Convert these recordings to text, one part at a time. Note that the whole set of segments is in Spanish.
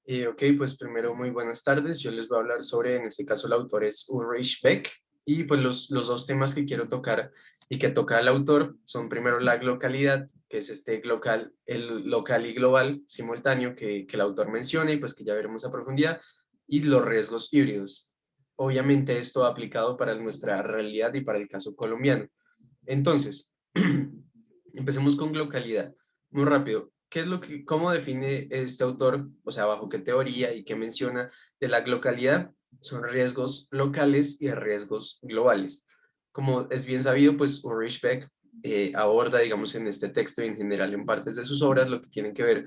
Ok, pues primero muy buenas tardes. Yo les voy a hablar sobre, en este caso el autor es Ulrich Beck, y pues los dos temas que quiero tocar y que toca el autor son primero la glocalidad, que es el local y global simultáneo que el autor menciona y pues que ya veremos a profundidad, y los riesgos híbridos. Obviamente esto aplicado para nuestra realidad y para el caso colombiano. Entonces, empecemos con localidad. Muy rápido. ¿Cómo define este autor, o sea, bajo qué teoría y qué menciona de la localidad? Son riesgos locales y riesgos globales. Como es bien sabido, pues Ulrich Beck aborda, digamos, en este texto y en general en partes de sus obras lo que tienen que ver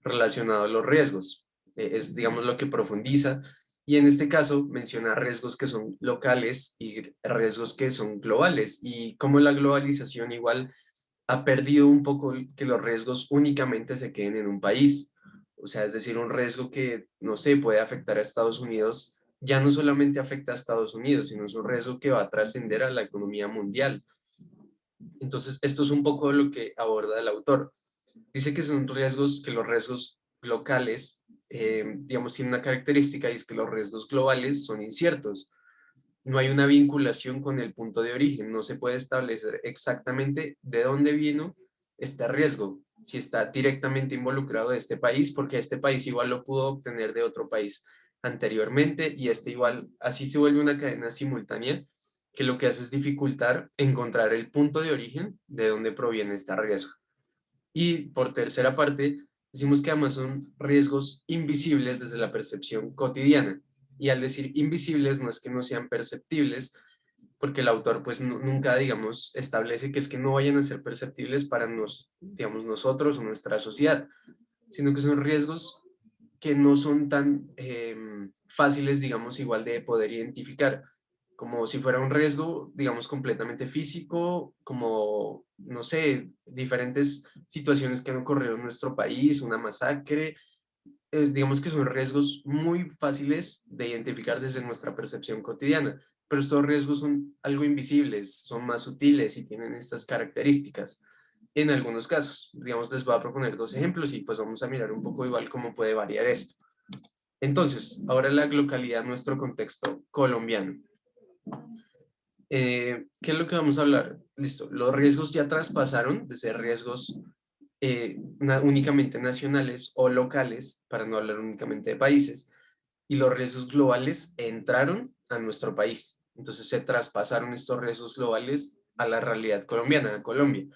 relacionado a los riesgos. Es, digamos, lo que profundiza y en este caso menciona riesgos que son locales y riesgos que son globales y cómo la globalización igual ha perdido un poco que los riesgos únicamente se queden en un país. O sea, es decir, un riesgo que, no sé, puede afectar a Estados Unidos, ya no solamente afecta a Estados Unidos, sino es un riesgo que va a trascender a la economía mundial. Entonces, esto es un poco lo que aborda el autor. Dice que son riesgos, que los riesgos locales, digamos, tienen una característica y es que los riesgos globales son inciertos. No hay una vinculación con el punto de origen, no se puede establecer exactamente de dónde vino este riesgo, si está directamente involucrado de este país, porque este país igual lo pudo obtener de otro país anteriormente y este igual, así se vuelve una cadena simultánea que lo que hace es dificultar encontrar el punto de origen de dónde proviene este riesgo. Y por tercera parte, decimos que además son riesgos invisibles desde la percepción cotidiana. Y al decir invisibles no es que no sean perceptibles, porque el autor pues nunca, digamos, establece que es que no vayan a ser perceptibles para digamos, nosotros o nuestra sociedad, sino que son riesgos que no son tan fáciles, digamos, igual de poder identificar, como si fuera un riesgo, digamos, completamente físico, como, no sé, diferentes situaciones que han ocurrido en nuestro país, una masacre, digamos que son riesgos muy fáciles de identificar desde nuestra percepción cotidiana, pero estos riesgos son algo invisibles, son más sutiles y tienen estas características en algunos casos. Digamos, les voy a proponer dos ejemplos y pues vamos a mirar un poco igual cómo puede variar esto. Entonces, ahora la localidad, nuestro contexto colombiano. ¿Qué es lo que vamos a hablar? Listo, los riesgos ya traspasaron de ser riesgos únicamente nacionales o locales, para no hablar únicamente de países, y los riesgos globales entraron a nuestro país. Entonces se traspasaron estos riesgos globales a la realidad colombiana, a Colombia.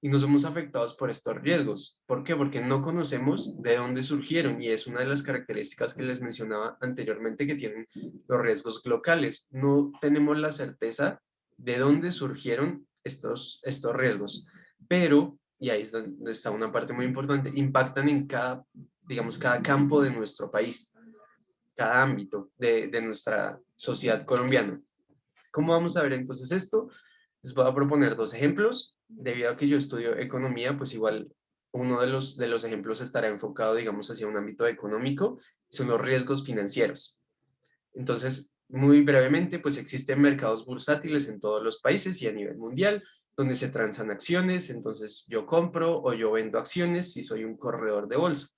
Y nos vemos afectados por estos riesgos. ¿Por qué? Porque no conocemos de dónde surgieron y es una de las características que les mencionaba anteriormente que tienen los riesgos locales. No tenemos la certeza de dónde surgieron estos riesgos, pero, y ahí es donde está una parte muy importante, impactan en cada, digamos, cada campo de nuestro país, cada ámbito de nuestra sociedad colombiana. ¿Cómo vamos a ver entonces esto? Les voy a proponer dos ejemplos. Debido a que yo estudio economía, pues igual uno de los ejemplos estará enfocado, digamos, hacia un ámbito económico, son los riesgos financieros. Entonces, muy brevemente, pues existen mercados bursátiles en todos los países y a nivel mundial, donde se transan acciones, entonces yo compro o yo vendo acciones y soy un corredor de bolsa.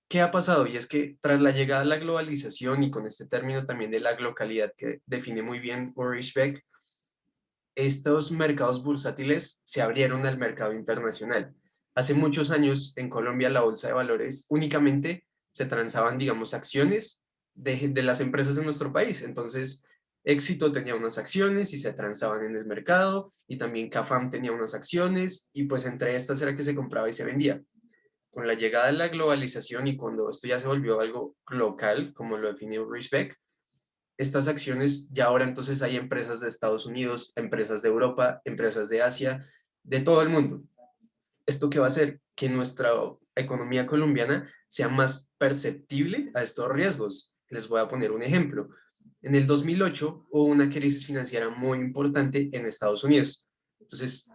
¿Qué ha pasado? Y es que tras la llegada a la globalización y con este término también de la glocalidad que define muy bien Ulrich Beck, estos mercados bursátiles se abrieron al mercado internacional. Hace muchos años en Colombia la bolsa de valores únicamente se transaban, digamos, acciones de las empresas de nuestro país. Entonces, Éxito tenía unas acciones y se transaban en el mercado y también Cafam tenía unas acciones y pues entre estas era que se compraba y se vendía. Con la llegada de la globalización y cuando esto ya se volvió algo local, como lo definió Ulrich Beck, estas acciones ya ahora entonces hay empresas de Estados Unidos, empresas de Europa, empresas de Asia, de todo el mundo. ¿Esto qué va a hacer? Que nuestra economía colombiana sea más perceptible a estos riesgos. Les voy a poner un ejemplo. En el 2008 hubo una crisis financiera muy importante en Estados Unidos. Entonces,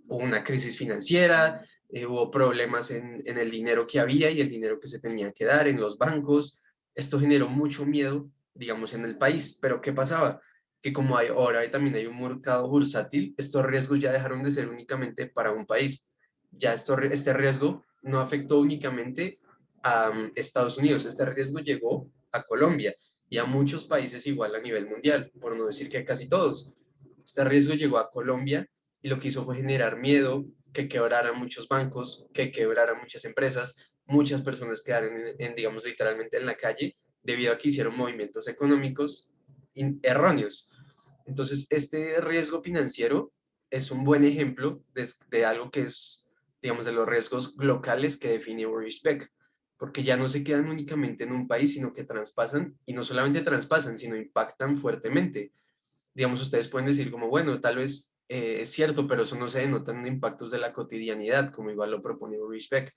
hubo una crisis financiera, hubo problemas en el dinero que había y el dinero que se tenía que dar en los bancos. Esto generó mucho miedo, digamos, en el país. Pero ¿qué pasaba? Que como ahora también hay un mercado bursátil, estos riesgos ya dejaron de ser únicamente para un país. Ya este riesgo no afectó únicamente a Estados Unidos, este riesgo llegó a Colombia y a muchos países igual a nivel mundial, por no decir que a casi todos. Este riesgo llegó a Colombia y lo que hizo fue generar miedo, que quebraran muchos bancos, que quebraran muchas empresas, muchas personas quedaron digamos, literalmente en la calle debido a que hicieron movimientos económicos erróneos. Entonces, este riesgo financiero es un buen ejemplo de algo que es, digamos, de los riesgos locales que define Ulrich Beck, porque ya no se quedan únicamente en un país, sino que traspasan, y no solamente traspasan, sino impactan fuertemente. Digamos, ustedes pueden decir como, bueno, tal vez es cierto, pero eso no se denota en impactos de la cotidianidad, como igual lo propone Ulrich Beck.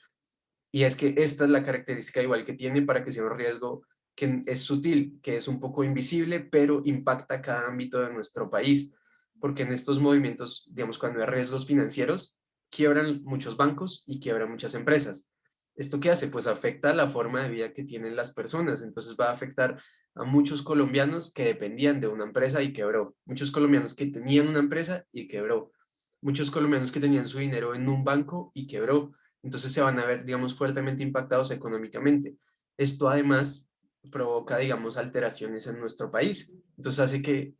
Y es que esta es la característica igual que tiene para que sea un riesgo que es sutil, que es un poco invisible, pero impacta cada ámbito de nuestro país. Porque en estos movimientos, digamos, cuando hay riesgos financieros, quiebran muchos bancos y quiebran muchas empresas. ¿Esto qué hace? Pues afecta la forma de vida que tienen las personas. Entonces va a afectar a muchos colombianos que dependían de una empresa y quebró. Muchos colombianos que tenían una empresa y quebró. Muchos colombianos que tenían su dinero en un banco y quebró. Entonces se van a ver, digamos, fuertemente impactados económicamente. Esto además provoca, digamos, alteraciones en nuestro país. Entonces hace que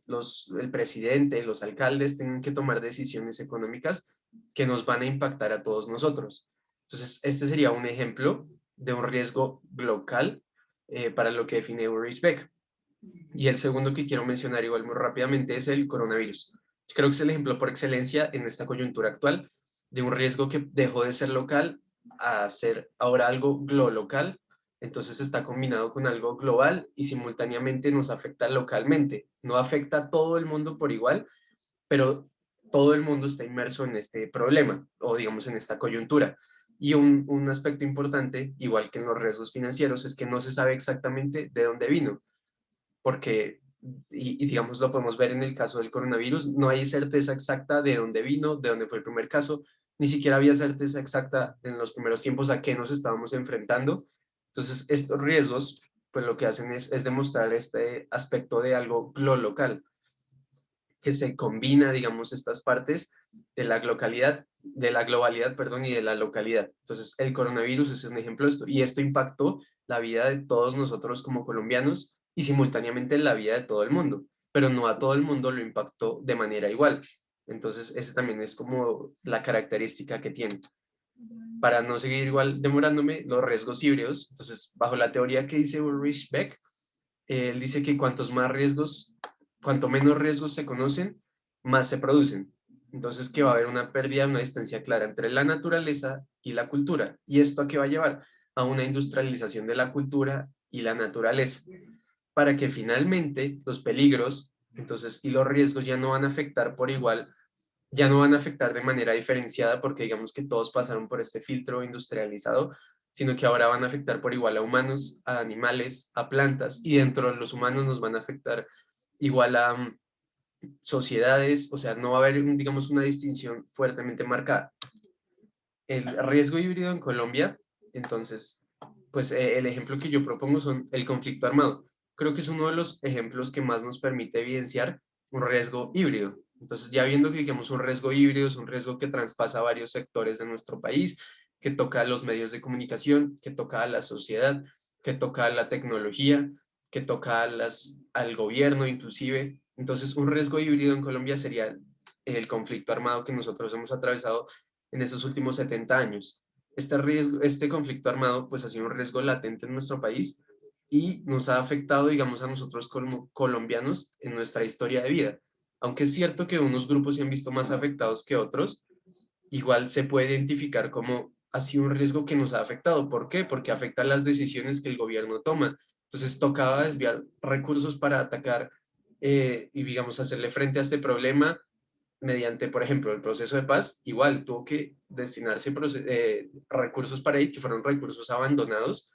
el presidente, los alcaldes tengan que tomar decisiones económicas que nos van a impactar a todos nosotros. Entonces, este sería un ejemplo de un riesgo local para lo que define Ulrich Beck. Y el segundo que quiero mencionar igual muy rápidamente es el coronavirus. Creo que es el ejemplo por excelencia en esta coyuntura actual de un riesgo que dejó de ser local a ser ahora algo global. Entonces está combinado con algo global y simultáneamente nos afecta localmente. No afecta a todo el mundo por igual, pero todo el mundo está inmerso en este problema o digamos en esta coyuntura. Y un aspecto importante, igual que en los riesgos financieros, es que no se sabe exactamente de dónde vino porque, digamos, lo podemos ver en el caso del coronavirus, no hay certeza exacta de dónde vino, de dónde fue el primer caso, ni siquiera había certeza exacta en los primeros tiempos a qué nos estábamos enfrentando. Entonces, estos riesgos, pues lo que hacen es demostrar este aspecto de algo local, que se combina, digamos, estas partes de la globalidad, perdón, y de la localidad. Entonces, el coronavirus es un ejemplo de esto, y esto impactó la vida de todos nosotros como colombianos y simultáneamente la vida de todo el mundo, pero no a todo el mundo lo impactó de manera igual. Entonces, ese también es como la característica que tiene. Para no seguir igual demorándome, los riesgos híbridos. Entonces, bajo la teoría que dice Ulrich Beck, él dice que cuanto menos riesgos se conocen, más se producen. Entonces, que va a haber una pérdida, una distancia clara entre la naturaleza y la cultura. ¿Y esto a qué va a llevar? A una industrialización de la cultura y la naturaleza, para que finalmente los peligros, entonces, y los riesgos ya no van a afectar por igual, ya no van a afectar de manera diferenciada porque digamos que todos pasaron por este filtro industrializado, sino que ahora van a afectar por igual a humanos, a animales, a plantas, y dentro de los humanos nos van a afectar igual a sociedades, o sea, no va a haber, digamos, una distinción fuertemente marcada. El riesgo híbrido en Colombia, entonces, pues el ejemplo que yo propongo son el conflicto armado. Creo que es uno de los ejemplos que más nos permite evidenciar un riesgo híbrido. Entonces, ya viendo que, digamos, un riesgo híbrido es un riesgo que traspasa varios sectores de nuestro país, que toca a los medios de comunicación, que toca a la sociedad, que toca a la tecnología, que toca al gobierno inclusive. Entonces, un riesgo híbrido en Colombia sería el conflicto armado que nosotros hemos atravesado en estos últimos 70 años. Este conflicto armado pues ha sido un riesgo latente en nuestro país y nos ha afectado, digamos, a nosotros como colombianos en nuestra historia de vida. Aunque es cierto que unos grupos se han visto más afectados que otros, igual se puede identificar como ha sido un riesgo que nos ha afectado. ¿Por qué? Porque afecta las decisiones que el gobierno toma. Entonces tocaba desviar recursos para atacar y, digamos, hacerle frente a este problema mediante, por ejemplo, el proceso de paz, igual tuvo que destinarse recursos para ahí que fueron recursos abandonados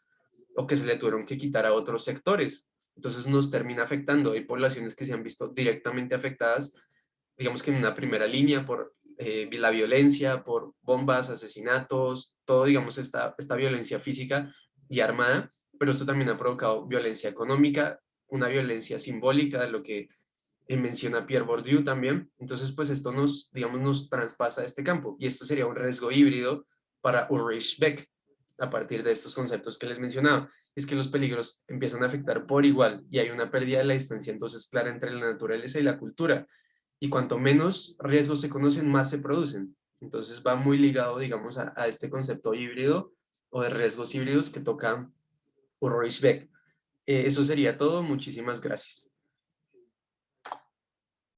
o que se le tuvieron que quitar a otros sectores. Entonces nos termina afectando. Hay poblaciones que se han visto directamente afectadas, digamos que en una primera línea por la violencia, por bombas, asesinatos, todo, digamos, esta violencia física y armada, pero esto también ha provocado violencia económica, una violencia simbólica de lo que menciona Pierre Bourdieu también. Entonces, pues esto nos, digamos, nos traspasa este campo y esto sería un riesgo híbrido para Ulrich Beck. a partir de estos conceptos que les mencionaba, es que los peligros empiezan a afectar por igual y hay una pérdida de la distancia entonces clara entre la naturaleza y la cultura. Y cuanto menos riesgos se conocen, más se producen. Entonces va muy ligado, digamos, a este concepto híbrido o de riesgos híbridos que toca Ulrich Beck. Eso sería todo. Muchísimas gracias.